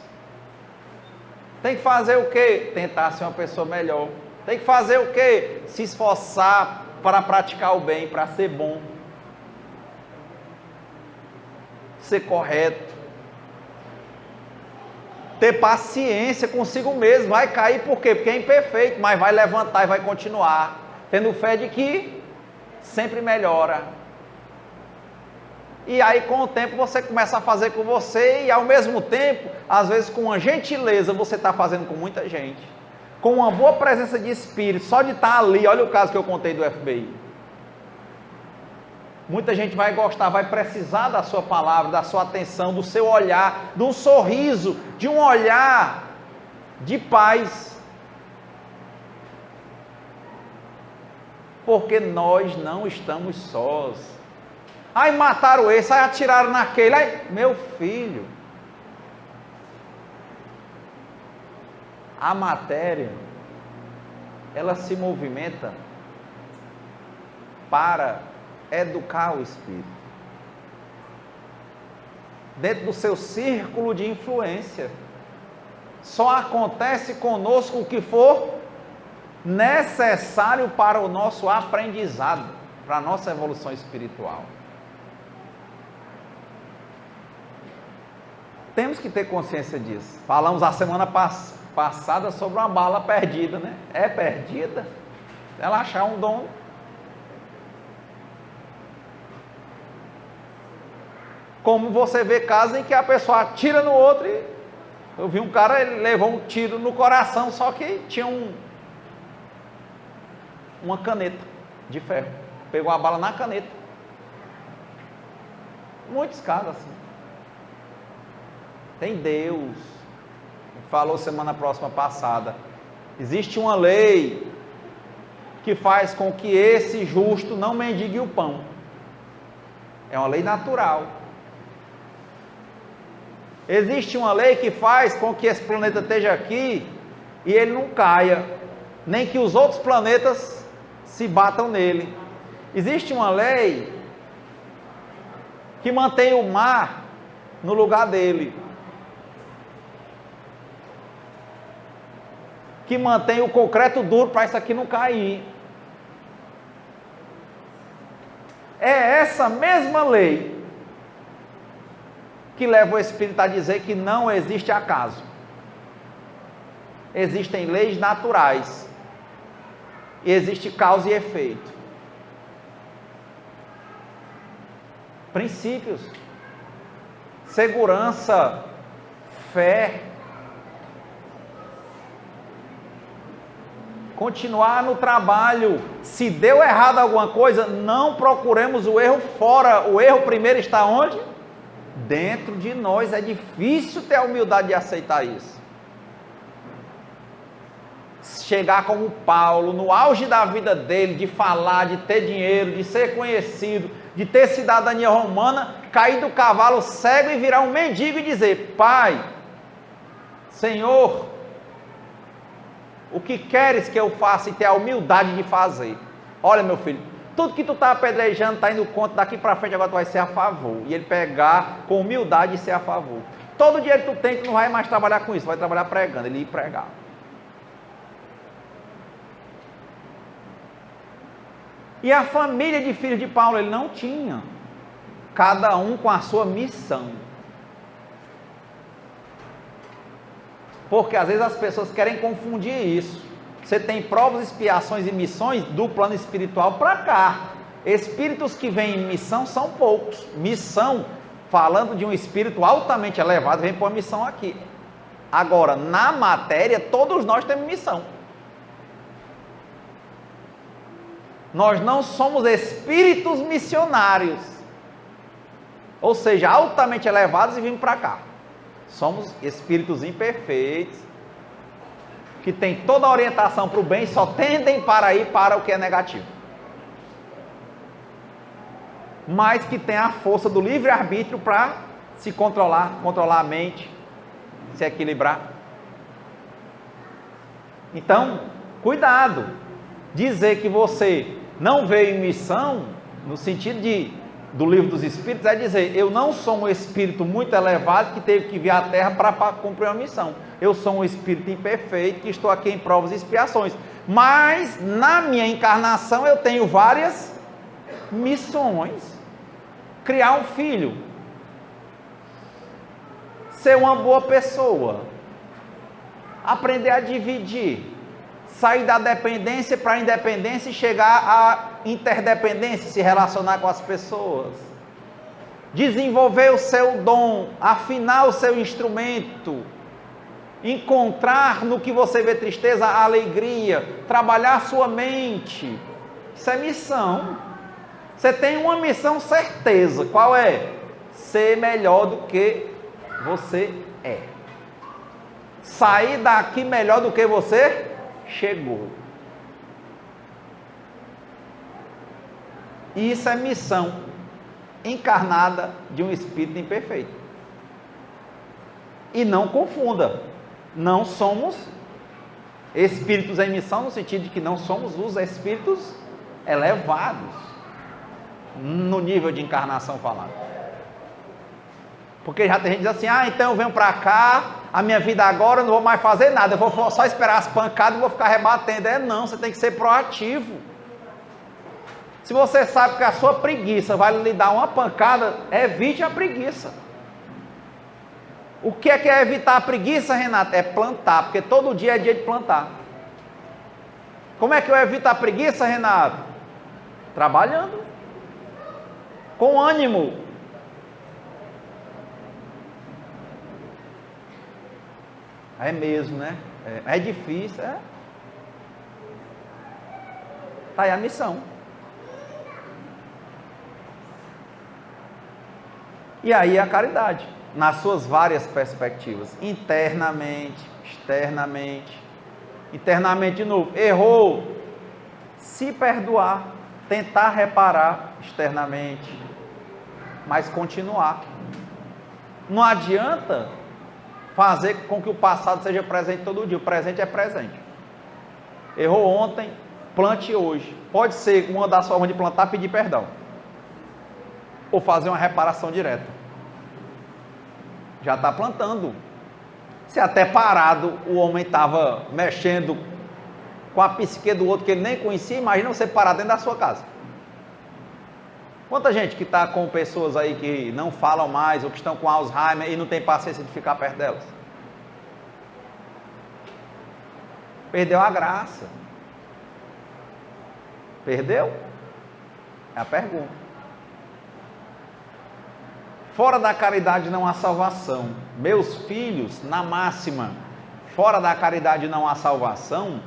Tem que fazer o quê? Tentar ser uma pessoa melhor. Tem que fazer o quê? Se esforçar para praticar o bem, para ser bom. Ser correto. Ter paciência consigo mesmo. Vai cair por quê? Porque é imperfeito, mas vai levantar e vai continuar. Tendo fé de que sempre melhora. E aí com o tempo você começa a fazer com você e ao mesmo tempo, às vezes com uma gentileza, você está fazendo com muita gente. Com uma boa presença de espírito, só de estar ali. Olha o caso que eu contei do FBI. Muita gente vai gostar, vai precisar da sua palavra, da sua atenção, do seu olhar, de um sorriso, de um olhar de paz. Porque nós não estamos sós. Aí mataram esse, aí atiraram naquele. Aí, meu filho, a matéria, ela se movimenta para educar o espírito. Dentro do seu círculo de influência. Só acontece conosco o que for necessário para o nosso aprendizado, para a nossa evolução espiritual. Temos que ter consciência disso. Falamos a semana passada sobre uma bala perdida, né? É perdida. Ela achar um dom. Como você vê casos em que a pessoa atira no outro e... Eu vi um cara, ele levou um tiro no coração, só que tinha uma caneta de ferro. Pegou a bala na caneta. Muitos casos assim. Tem Deus. Falou semana próxima passada. Existe uma lei que faz com que esse justo não mendigue o pão. É uma lei natural. Existe uma lei que faz com que esse planeta esteja aqui e ele não caia, nem que os outros planetas se batam nele. Existe uma lei que mantém o mar no lugar dele, que mantém o concreto duro para isso aqui não cair. É essa mesma lei que leva o Espírito a dizer que não existe acaso. Existem leis naturais. E existe causa e efeito. Princípios. Segurança. Fé. Continuar no trabalho. Se deu errado alguma coisa, não procuremos o erro fora. O erro primeiro está onde? Dentro de nós. É difícil ter a humildade de aceitar isso. Chegar como Paulo, no auge da vida dele, de falar, de ter dinheiro, de ser conhecido, de ter cidadania romana, cair do cavalo cego e virar um mendigo e dizer: Pai, Senhor, o que queres que eu faça, e ter a humildade de fazer? Olha, meu filho, tudo que tu está apedrejando, está indo contra, daqui para frente agora tu vai ser a favor. E ele pegar com humildade e ser a favor. Todo dinheiro que tu tem, tu não vai mais trabalhar com isso, vai trabalhar pregando, ele ia pregar. E a família de filhos de Paulo, ele não tinha. Cada um com a sua missão. Porque às vezes as pessoas querem confundir isso. Você tem provas, expiações e missões do plano espiritual para cá. Espíritos que vêm em missão são poucos. Missão, falando de um espírito altamente elevado, vem por uma missão aqui. Agora, na matéria, todos nós temos missão. Nós não somos espíritos missionários. Ou seja, altamente elevados e vimos para cá. Somos espíritos imperfeitos, que tem toda a orientação para o bem, só tendem para ir para o que é negativo. Mas que tem a força do livre-arbítrio para se controlar a mente, se equilibrar. Então, cuidado. Dizer que você não veio em missão, no sentido do livro dos Espíritos, é dizer: eu não sou um espírito muito elevado que teve que vir à Terra para cumprir uma missão. Eu sou um espírito imperfeito que estou aqui em provas e expiações. Mas na minha encarnação eu tenho várias missões. Criar um filho, ser uma boa pessoa, aprender a dividir, sair da dependência para a independência e chegar à interdependência, se relacionar com as pessoas, desenvolver o seu dom, afinar o seu instrumento, encontrar no que você vê tristeza, a alegria, trabalhar a sua mente. Isso é missão. Você tem uma missão certeza. Qual é? Ser melhor do que você é. Sair daqui melhor do que você chegou. Isso é missão encarnada de um espírito imperfeito. E não confunda, não somos espíritos em missão no sentido de que não somos os espíritos elevados no nível de encarnação falado. Porque já tem gente que diz assim: então eu venho para cá, a minha vida agora eu não vou mais fazer nada, eu vou só esperar as pancadas e vou ficar rebatendo. Não, você tem que ser proativo. Se você sabe que a sua preguiça vai lhe dar uma pancada, evite a preguiça. O que é evitar a preguiça, Renato? É plantar, porque todo dia é dia de plantar. Como é que eu evito a preguiça, Renato? Trabalhando. Com ânimo. É mesmo, né? É difícil, é. Está aí a missão. E aí a caridade, nas suas várias perspectivas, internamente, externamente. Internamente de novo, errou, se perdoar, tentar reparar externamente, mas continuar. Não adianta fazer com que o passado seja presente todo dia, o presente é presente. Errou ontem, plante hoje. Pode ser uma das formas de plantar, pedir perdão, ou fazer uma reparação direta. Já está plantando. Se até parado o homem estava mexendo com a psique do outro que ele nem conhecia, imagina você parar dentro da sua casa. Quanta gente que está com pessoas aí que não falam mais, ou que estão com Alzheimer e não tem paciência de ficar perto delas? Perdeu a graça. Perdeu? É a pergunta. Fora da caridade não há salvação. Meus filhos, na máxima, fora da caridade não há salvação,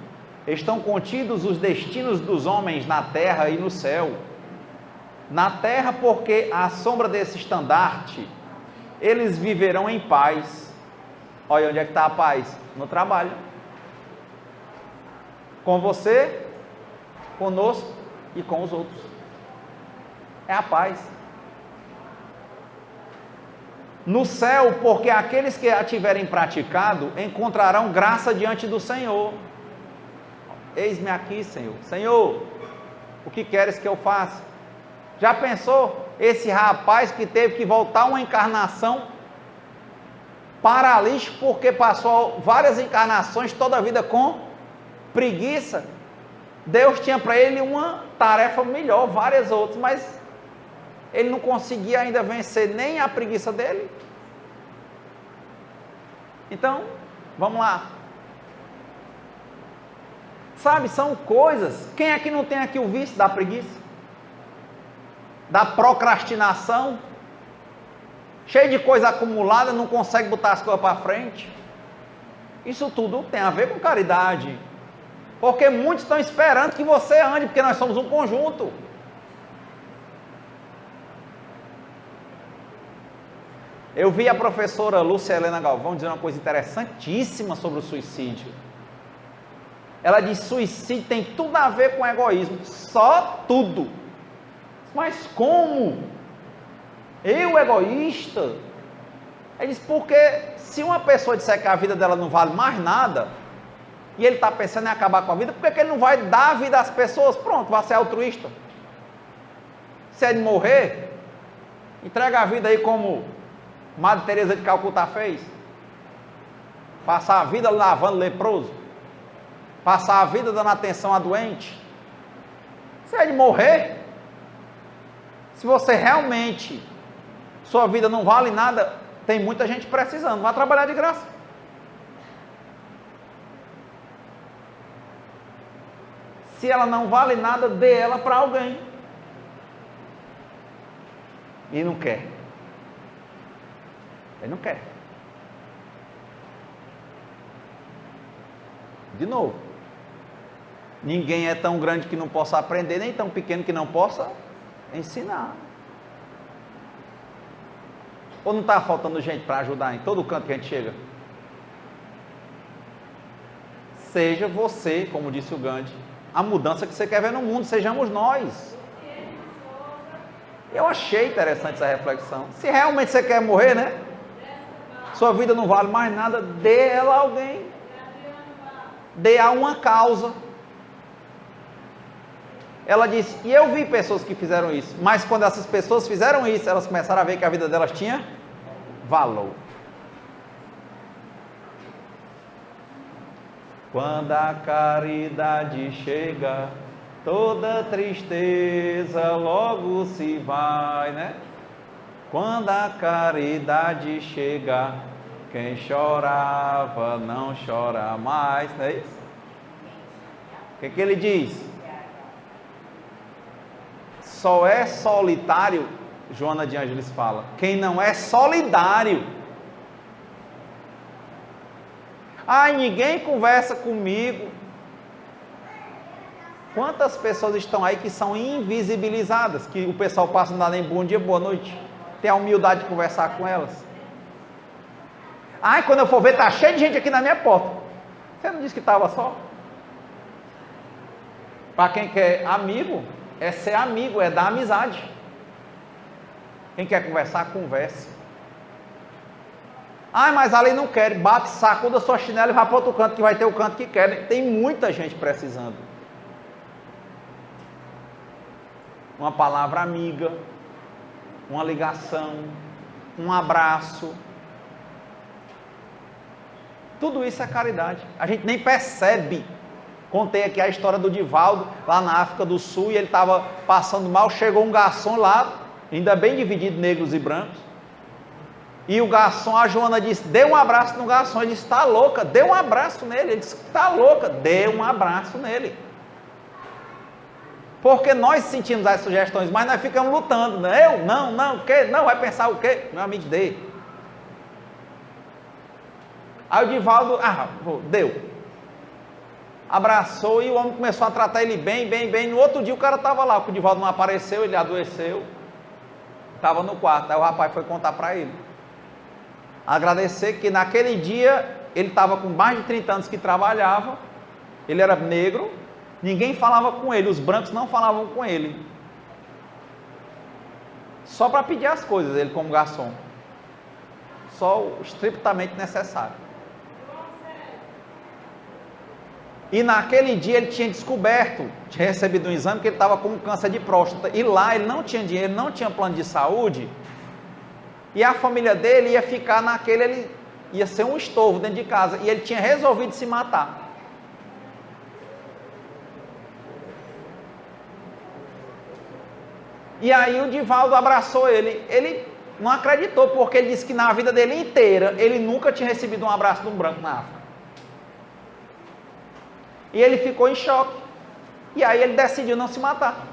estão contidos os destinos dos homens na terra e no céu. Na terra, porque à sombra desse estandarte, eles viverão em paz. Olha onde é que está a paz? No trabalho. Com você, conosco e com os outros. É a paz. No céu, porque aqueles que a tiverem praticado encontrarão graça diante do Senhor. Eis-me aqui, Senhor. Senhor, o que queres que eu faça? Já pensou? Esse rapaz que teve que voltar uma encarnação paralítico porque passou várias encarnações toda a vida com preguiça. Deus tinha para ele uma tarefa melhor, várias outras, mas ele não conseguia ainda vencer nem a preguiça dele. Então, vamos lá. Sabe, são coisas. Quem é que não tem aqui o vício da preguiça? Da procrastinação? Cheio de coisa acumulada, não consegue botar as coisas para frente. Isso tudo tem a ver com caridade. Porque muitos estão esperando que você ande, porque nós somos um conjunto. Eu vi a professora Lúcia Helena Galvão dizer uma coisa interessantíssima sobre o suicídio. Ela diz: suicídio tem tudo a ver com egoísmo, só tudo. Mas como? Eu, egoísta? Ele diz: porque se uma pessoa disser que a vida dela não vale mais nada, e ele está pensando em acabar com a vida, por que ele não vai dar a vida às pessoas? Pronto, vai ser altruísta. Se é de morrer, entrega a vida aí como Madre Teresa de Calcutá fez. Passar a vida lavando leproso, passar a vida dando atenção a doente. Se é de morrer, se você realmente, sua vida não vale nada, tem muita gente precisando, vai trabalhar de graça. Se ela não vale nada, dê ela para alguém. E não quer. Ele não quer. De novo, ninguém é tão grande que não possa aprender, nem tão pequeno que não possa ensinar. Ou não está faltando gente para ajudar em todo canto que a gente chega? Seja você, como disse o Gandhi, a mudança que você quer ver no mundo, sejamos nós. Eu achei interessante essa reflexão. Se realmente você quer morrer, né? Sua vida não vale mais nada, dê ela a alguém. Dê a uma causa. Ela disse, e eu vi pessoas que fizeram isso, mas quando essas pessoas fizeram isso, elas começaram a ver que a vida delas tinha valor. Quando a caridade chega, toda tristeza logo se vai, né? Quando a caridade chega, quem chorava não chora mais, não é isso? O que ele diz? Só é solitário, Joana de Ângeles fala, quem não é solidário. Ai, ninguém conversa comigo. Quantas pessoas estão aí que são invisibilizadas, que o pessoal passa, não dá nem bom dia, boa noite, tem a humildade de conversar com elas. Ai, quando eu for ver, está cheio de gente aqui na minha porta. Você não disse que estava só? Para quem quer amigo, é ser amigo, é dar amizade. Quem quer conversar, converse. Ai, mas ali não quer, bate, sacuda sua chinela e vai para outro canto, que vai ter o canto que quer. Tem muita gente precisando. Uma palavra amiga, uma ligação, um abraço. Tudo isso é caridade. A gente nem percebe. Contei aqui a história do Divaldo, lá na África do Sul, e ele estava passando mal, chegou um garçom lá, ainda bem dividido, negros e brancos, e o garçom, a Joana disse, dê um abraço no garçom. Ele disse, está louca, dê um abraço nele. Ele disse, está louca, dê um abraço nele. Porque nós sentimos as sugestões, mas nós ficamos lutando, né? Eu, não, o quê? Não, vai pensar o quê? Meu amigo, dê. Aí o Divaldo, deu. Abraçou e o homem começou a tratar ele bem. No outro dia o cara estava lá, porque o Divaldo não apareceu, ele adoeceu, estava no quarto. Aí o rapaz foi contar para ele, agradecer que naquele dia ele estava com mais de 30 anos que trabalhava, ele era negro, ninguém falava com ele, os brancos não falavam com ele. só para pedir as coisas, ele como garçom. Só o estritamente necessário. E naquele dia ele tinha descoberto, tinha recebido um exame que ele estava com câncer de próstata. E lá ele não tinha dinheiro, não tinha plano de saúde. E a família dele ia ficar naquele, ele ia ser um estorvo dentro de casa. E ele tinha resolvido se matar. E aí o Divaldo abraçou ele. Ele não acreditou, porque ele disse que na vida dele inteira, ele nunca tinha recebido um abraço de um branco na África. E ele ficou em choque. E aí ele decidiu não se matar.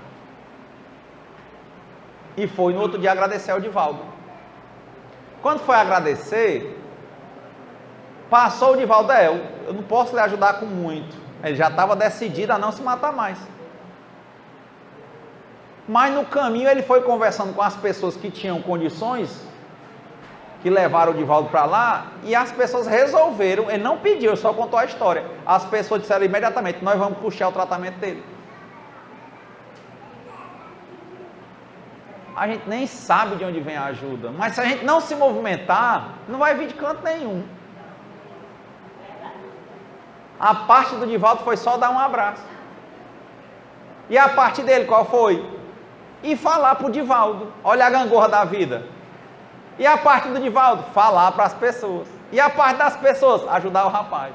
E foi no outro dia agradecer ao Divaldo. Quando foi agradecer, passou o Divaldo, eu não posso lhe ajudar com muito. Ele já estava decidido a não se matar mais. Mas no caminho ele foi conversando com as pessoas que tinham condições, que levaram o Divaldo para lá, e as pessoas resolveram, ele não pediu, ele só contou a história. As pessoas disseram imediatamente, nós vamos puxar o tratamento dele. A gente nem sabe de onde vem a ajuda, mas se a gente não se movimentar, não vai vir de canto nenhum. A parte do Divaldo foi só dar um abraço. E a parte dele qual foi? E falar para o Divaldo, olha a gangorra da vida. E a parte do Divaldo? Falar para as pessoas. E a parte das pessoas? Ajudar o rapaz.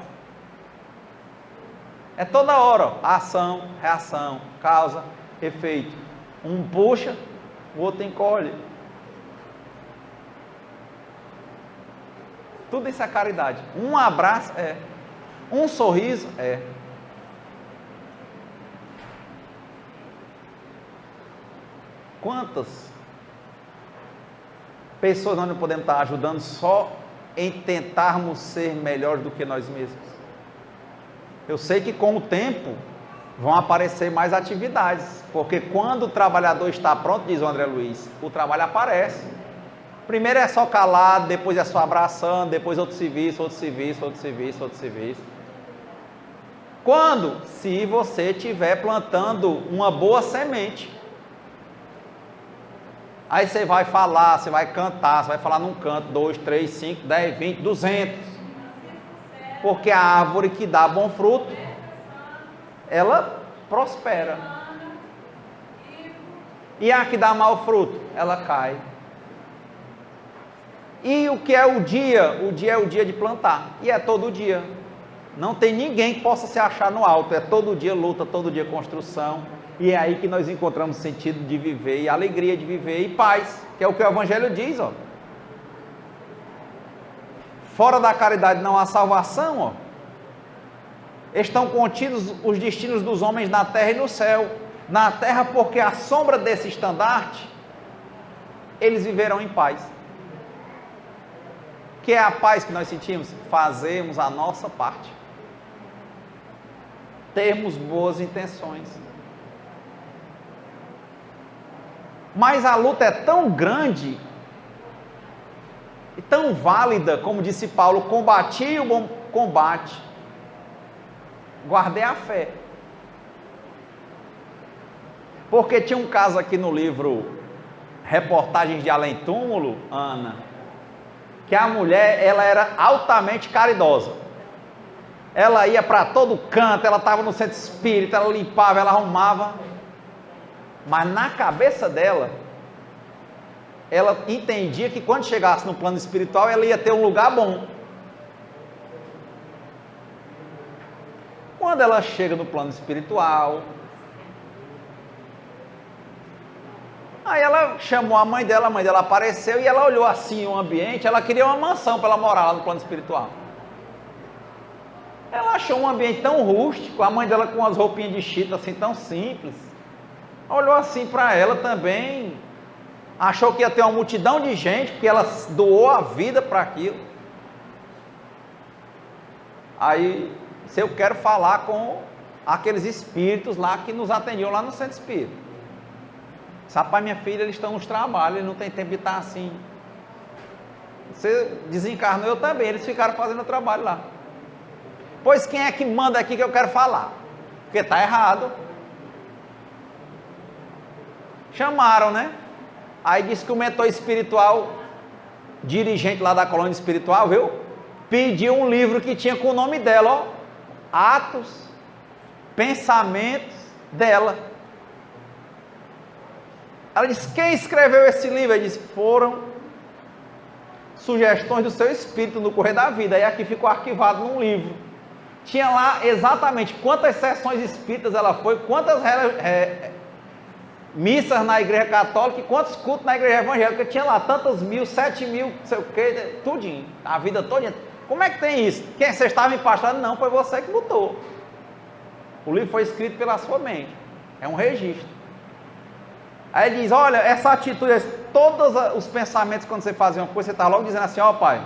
É toda hora, ó, ação, reação, causa, efeito. Um puxa, o outro encolhe. Tudo isso é caridade. Um abraço é. Um sorriso é. Quantas pessoas nós não podemos estar ajudando só em tentarmos ser melhores do que nós mesmos? Eu sei que com o tempo vão aparecer mais atividades, porque quando o trabalhador está pronto, diz o André Luiz, o trabalho aparece. Primeiro é só calado, depois é só abraçando, depois outro serviço, outro serviço, outro serviço, outro serviço. Quando? Se você estiver plantando uma boa semente. Aí você vai falar, você vai cantar, você vai falar num canto, 2, 3, 5, 10, 20, 200. Porque a árvore que dá bom fruto, ela prospera. E a que dá mau fruto, ela cai. E o que é o dia? O dia é o dia de plantar. E é todo dia. Não tem ninguém que possa se achar no alto. É todo dia luta, todo dia construção. E é aí que nós encontramos sentido de viver, e alegria de viver, e paz, que é o que o Evangelho diz, ó. Fora da caridade não há salvação, ó. Estão contidos os destinos dos homens na terra e no céu. Na terra, porque à sombra desse estandarte, eles viverão em paz. Que é a paz que nós sentimos? Fazemos a nossa parte. Termos boas intenções. Mas a luta é tão grande e tão válida, como disse Paulo, combati o bom combate, guardei a fé. Porque tinha um caso aqui no livro Reportagens de Além Túmulo, Ana, que a mulher, ela era altamente caridosa. Ela ia para todo canto, ela estava no centro espírita, ela limpava, ela arrumava. Mas na cabeça dela, ela entendia que quando chegasse no plano espiritual, ela ia ter um lugar bom. Quando ela chega no plano espiritual, aí ela chamou a mãe dela apareceu e ela olhou assim o ambiente, ela queria uma mansão para ela morar lá no plano espiritual. Ela achou um ambiente tão rústico, a mãe dela com as roupinhas de chita assim tão simples. Olhou assim para ela também, achou que ia ter uma multidão de gente, porque ela doou a vida para aquilo. Aí, se eu quero falar com aqueles espíritos lá que nos atendiam lá no centro espírita. Rapaz, minha filha, eles estão nos trabalhos, eles não tem tempo de estar assim. Você desencarnou, eu também, eles ficaram fazendo o trabalho lá. Pois quem é que manda aqui que eu quero falar? Porque está errado. Chamaram, né? Aí disse que o mentor espiritual, dirigente lá da colônia espiritual, viu? Pediu um livro que tinha com o nome dela, ó. Atos, pensamentos dela. Ela disse, quem escreveu esse livro? Ele disse, foram sugestões do seu espírito no correr da vida. Aí aqui ficou arquivado num livro. Tinha lá exatamente quantas sessões espíritas ela foi, quantas missas na igreja católica e quantos cultos na igreja evangélica. Tinha lá tantas mil, 7 mil, não sei o que, tudinho, a vida toda. Como é que tem isso? Quem você estava empastado? Não, foi você que botou. O livro foi escrito pela sua mente. É um registro. Aí ele diz, olha, essa atitude, todos os pensamentos quando você fazia uma coisa, você está logo dizendo assim, ó pai,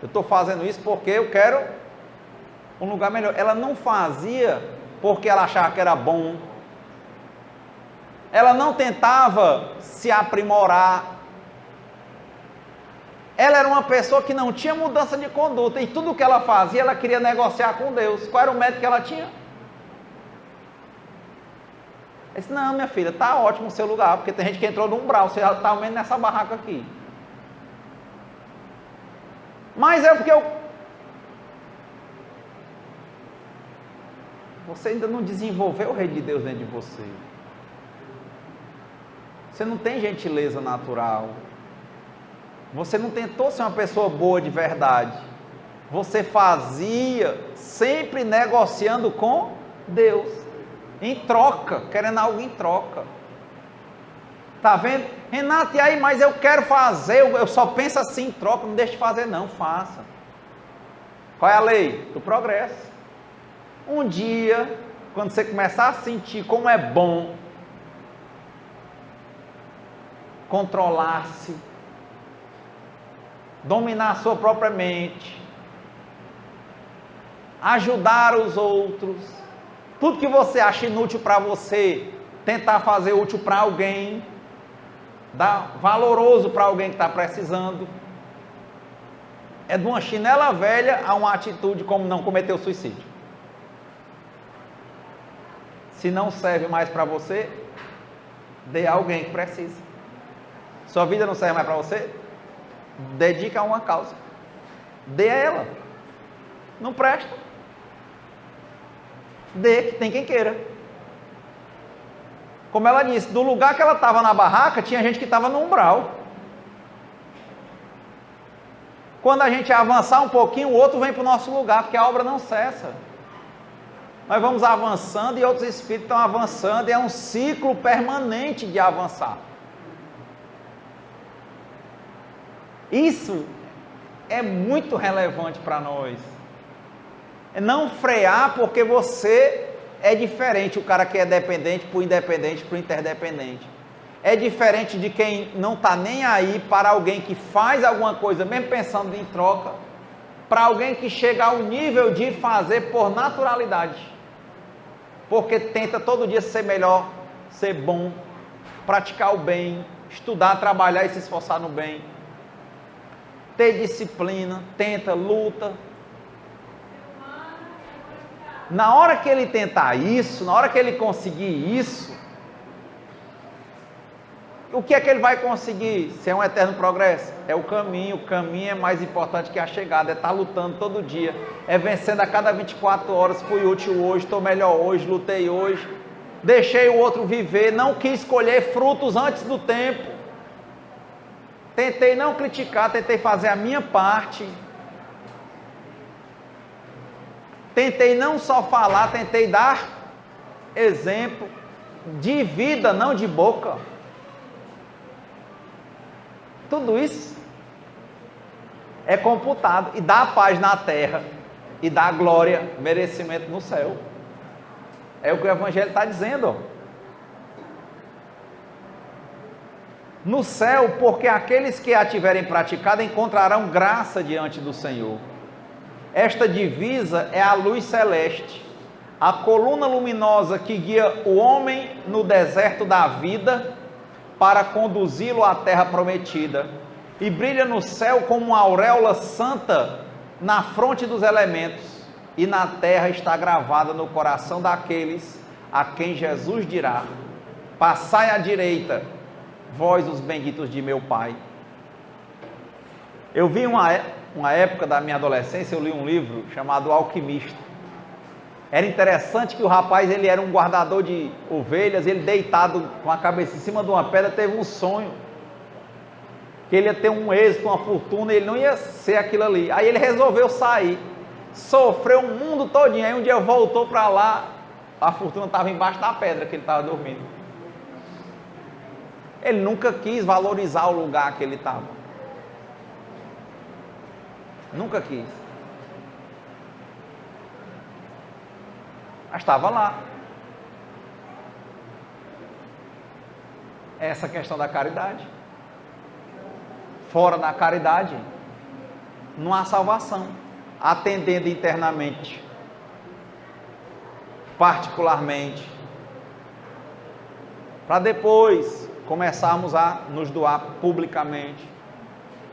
eu estou fazendo isso porque eu quero um lugar melhor. Ela não fazia porque ela achava que era bom. Ela não tentava se aprimorar. Ela era uma pessoa que não tinha mudança de conduta. E tudo que ela fazia, ela queria negociar com Deus. Qual era o método que ela tinha? Ela disse, não, minha filha, está ótimo o seu lugar, porque tem gente que entrou no umbral, você já está ao menos nessa barraca aqui. Mas é porque você ainda não desenvolveu o reino de Deus dentro de você. Você não tem gentileza natural. Você não tentou ser uma pessoa boa de verdade. Você fazia sempre negociando com Deus. Em troca, querendo algo em troca. Tá vendo? Renato, e aí, mas eu quero fazer, eu só penso assim em troca, não deixe de fazer não, faça. Qual é a lei? Do progresso. Um dia, quando você começar a sentir como é bom controlar-se, dominar a sua própria mente, ajudar os outros, tudo que você acha inútil para você, tentar fazer útil para alguém, dar valoroso para alguém que está precisando, é de uma chinela velha a uma atitude como não cometer o suicídio. Se não serve mais para você, dê a alguém que precisa. Sua vida não serve mais para você, dedica a uma causa, dê a ela. Não presta, dê, que tem quem queira. Como ela disse, do lugar que ela estava na barraca, tinha gente que estava no umbral. Quando a gente avançar um pouquinho, o outro vem para o nosso lugar, porque a obra não cessa. Nós vamos avançando e outros espíritos estão avançando, e é um ciclo permanente de avançar. Isso é muito relevante para nós. É não frear porque você é diferente, o cara que é dependente para o independente, para o interdependente. É diferente de quem não está nem aí para alguém que faz alguma coisa, mesmo pensando em troca, para alguém que chega ao nível de fazer por naturalidade. Porque tenta todo dia ser melhor, ser bom, praticar o bem, estudar, trabalhar e se esforçar no bem. Ter disciplina, tenta, luta. Na hora que ele tentar isso, na hora que ele conseguir isso, o que é que ele vai conseguir? Se é um eterno progresso? É o caminho é mais importante que a chegada, é estar lutando todo dia, é vencendo a cada 24 horas, fui útil hoje, estou melhor hoje, lutei hoje, deixei o outro viver, não quis colher frutos antes do tempo, tentei não criticar, tentei fazer a minha parte, tentei não só falar, tentei dar exemplo de vida, não de boca. Tudo isso é computado e dá paz na terra e dá glória, merecimento no céu. É o que o Evangelho está dizendo. No céu, porque aqueles que a tiverem praticado encontrarão graça diante do Senhor. Esta divisa é a luz celeste, a coluna luminosa que guia o homem no deserto da vida para conduzi-lo à terra prometida, e brilha no céu como uma auréola santa na fronte dos elementos, e na terra está gravada no coração daqueles a quem Jesus dirá: passai à direita, vós os benditos de meu Pai. Eu vi uma época da minha adolescência, eu li um livro chamado O Alquimista. Era interessante que o rapaz, ele era um guardador de ovelhas, ele deitado com a cabeça em cima de uma pedra, teve um sonho, que ele ia ter um êxito, uma fortuna, e ele não ia ser aquilo ali. Aí ele resolveu sair, sofreu o mundo todinho, aí um dia voltou para lá, a fortuna estava embaixo da pedra que ele estava dormindo. Ele nunca quis valorizar o lugar que ele estava. Nunca quis. Mas estava lá. Essa questão da caridade. Fora da caridade, não há salvação. Atendendo internamente, particularmente, para depois começarmos a nos doar publicamente,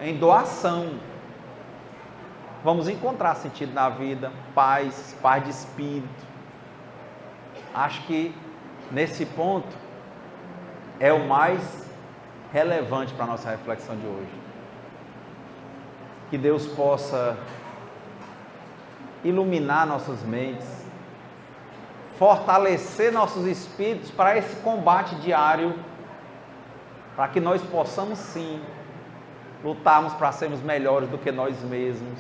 em doação, vamos encontrar sentido na vida, paz de espírito. Acho que nesse ponto é o mais relevante para a nossa reflexão de hoje. Que Deus possa iluminar nossas mentes, fortalecer nossos espíritos para esse combate diário, para que nós possamos sim lutarmos para sermos melhores do que nós mesmos.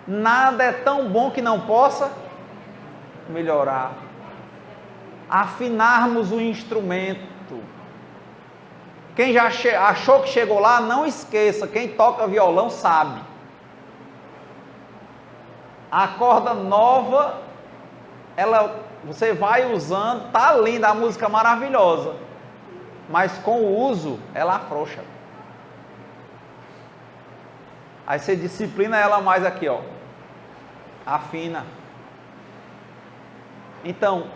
Nada é tão bom que não possa melhorar. Afinarmos o instrumento. Quem já achou que chegou lá, não esqueça, quem toca violão sabe. A corda nova, você vai usando, tá linda, a música maravilhosa, mas com o uso, ela afrouxa. Aí você disciplina ela mais aqui, ó, afina. Então,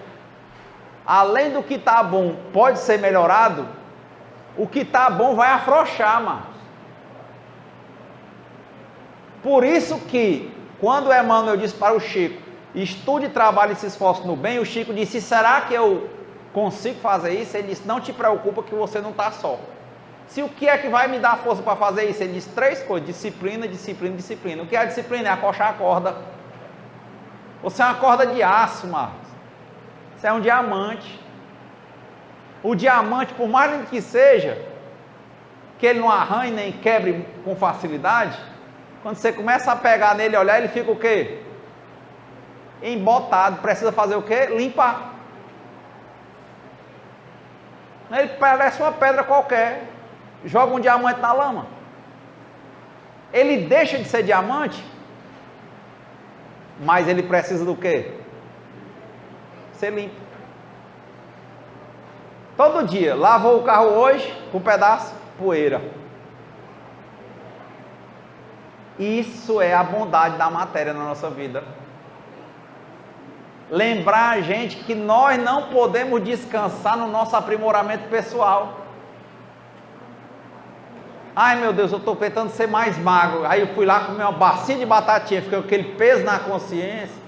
além do que tá bom pode ser melhorado, o que tá bom vai afrouxar, Marcos. Por isso que, quando o Emmanuel disse para o Chico, estude, trabalhe e se esforce no bem, o Chico disse, será que eu consigo fazer isso? Ele disse, não te preocupa que você não está só. Se o que é que vai me dar força para fazer isso? Ele disse 3 coisas, disciplina, disciplina, disciplina. O que é a disciplina? É acochar a corda. Você é uma corda de aço, Marcos. Você é um diamante. O diamante, por mais lindo que seja, que ele não arranhe nem quebre com facilidade, quando você começa a pegar nele e olhar, ele fica o quê? Embotado. Precisa fazer o quê? Limpar. Ele parece uma pedra qualquer. Joga um diamante na lama. Ele deixa de ser diamante, mas ele precisa do quê? Ser limpo. Todo dia, lavou o carro hoje, com um pedaço, poeira. Isso é a bondade da matéria na nossa vida. Lembrar a gente que nós não podemos descansar no nosso aprimoramento pessoal. Ai meu Deus, eu estou tentando ser mais magro. Aí eu fui lá comer uma bacia de batatinha, fiquei com aquele peso na consciência.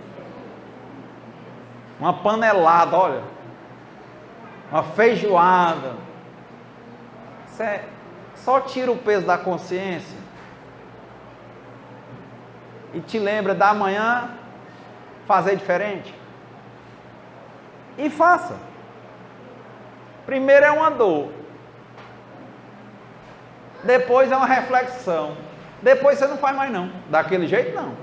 Uma panelada, olha. Uma feijoada. Só tira o peso da consciência. E te lembra da manhã fazer diferente. E faça. Primeiro é uma dor. Depois é uma reflexão. Depois você não faz mais não. Daquele jeito não.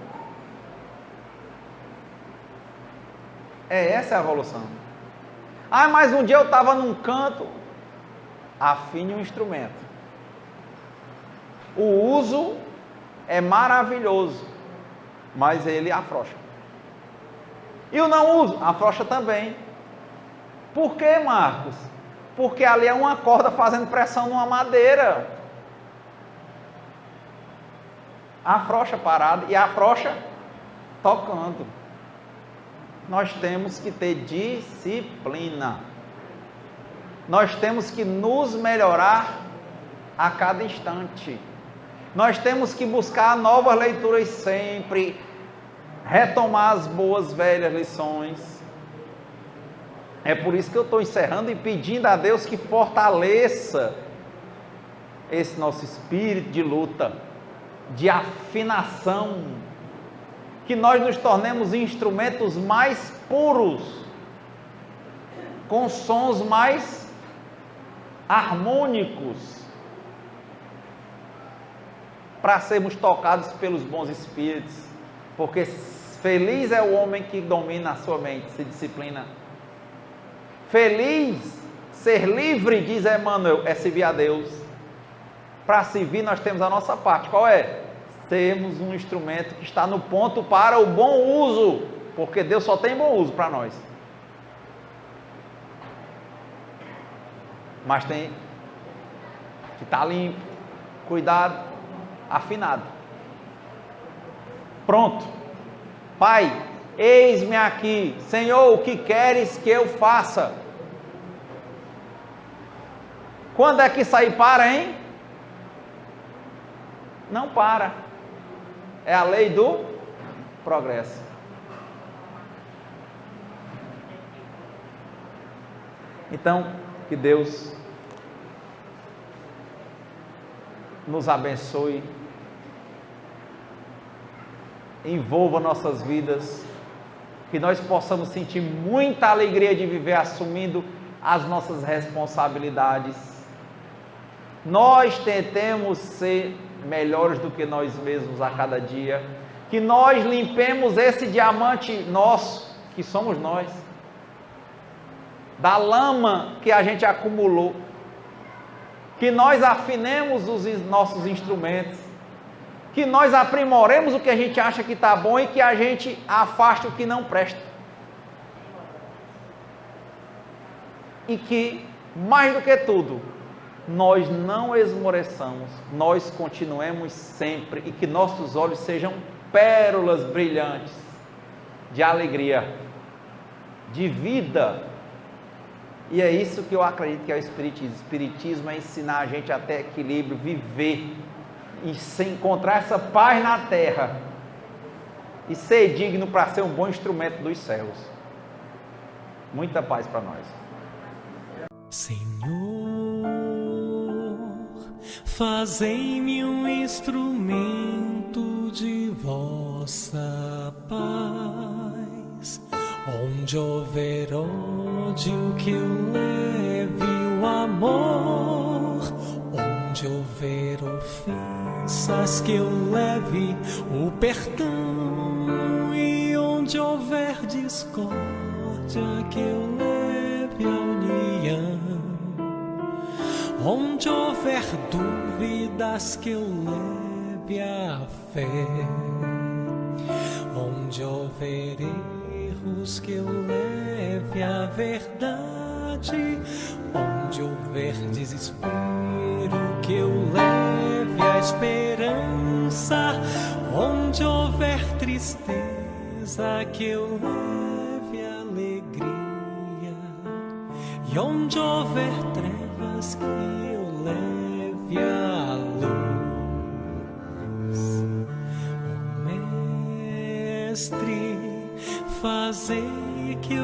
Essa é a evolução. Ah, mas um dia eu estava num canto. Afine o instrumento. O uso é maravilhoso, mas ele afrouxa. E o não uso, afrouxa também. Por que, Marcos? Porque ali é uma corda fazendo pressão numa madeira. Afrouxa parada e afrouxa tocando. Nós temos que ter disciplina. Nós temos que nos melhorar a cada instante. Nós temos que buscar novas leituras sempre, retomar as boas velhas lições. É por isso que eu estou encerrando e pedindo a Deus que fortaleça esse nosso espírito de luta, de afinação, que nós nos tornemos instrumentos mais puros, com sons mais harmônicos, para sermos tocados pelos bons espíritos, porque feliz é o homem que domina a sua mente, se disciplina. Feliz, ser livre, diz Emmanuel, é servir a Deus. Para servir nós temos a nossa parte, qual é? Sermos um instrumento que está no ponto para o bom uso, porque Deus só tem bom uso para nós. Mas tem que estar limpo, cuidado, afinado. Pronto. Pai, eis-me aqui. Senhor, o que queres que eu faça? Quando é que isso aí para, hein? Não para. É a lei do progresso. Então, que Deus nos abençoe, envolva nossas vidas, que nós possamos sentir muita alegria de viver assumindo as nossas responsabilidades. Nós tentemos ser melhores do que nós mesmos a cada dia, que nós limpemos esse diamante nosso, que somos nós, da lama que a gente acumulou, que nós afinemos os nossos instrumentos, que nós aprimoremos o que a gente acha que está bom e que a gente afaste o que não presta. E que, mais do que tudo, nós não esmoreçamos, nós continuemos sempre e que nossos olhos sejam pérolas brilhantes de alegria, de vida. E é isso que eu acredito que é o Espiritismo. O Espiritismo é ensinar a gente a ter equilíbrio, viver e se encontrar essa paz na terra e ser digno para ser um bom instrumento dos céus. Muita paz para nós. Senhor, fazei-me um instrumento de vossa paz. Onde houver ódio, que eu leve o amor. Onde houver ofensas, que eu leve o perdão. E onde houver discórdia, que eu leve a união. Onde houver dúvidas, que eu leve a fé. Onde houver erros, que eu leve a verdade. Onde houver desespero, que eu leve a esperança. Onde houver tristeza, que eu leve a alegria. E onde houver trevas, que eu leve a luz. Oh, Mestre, fazei que eu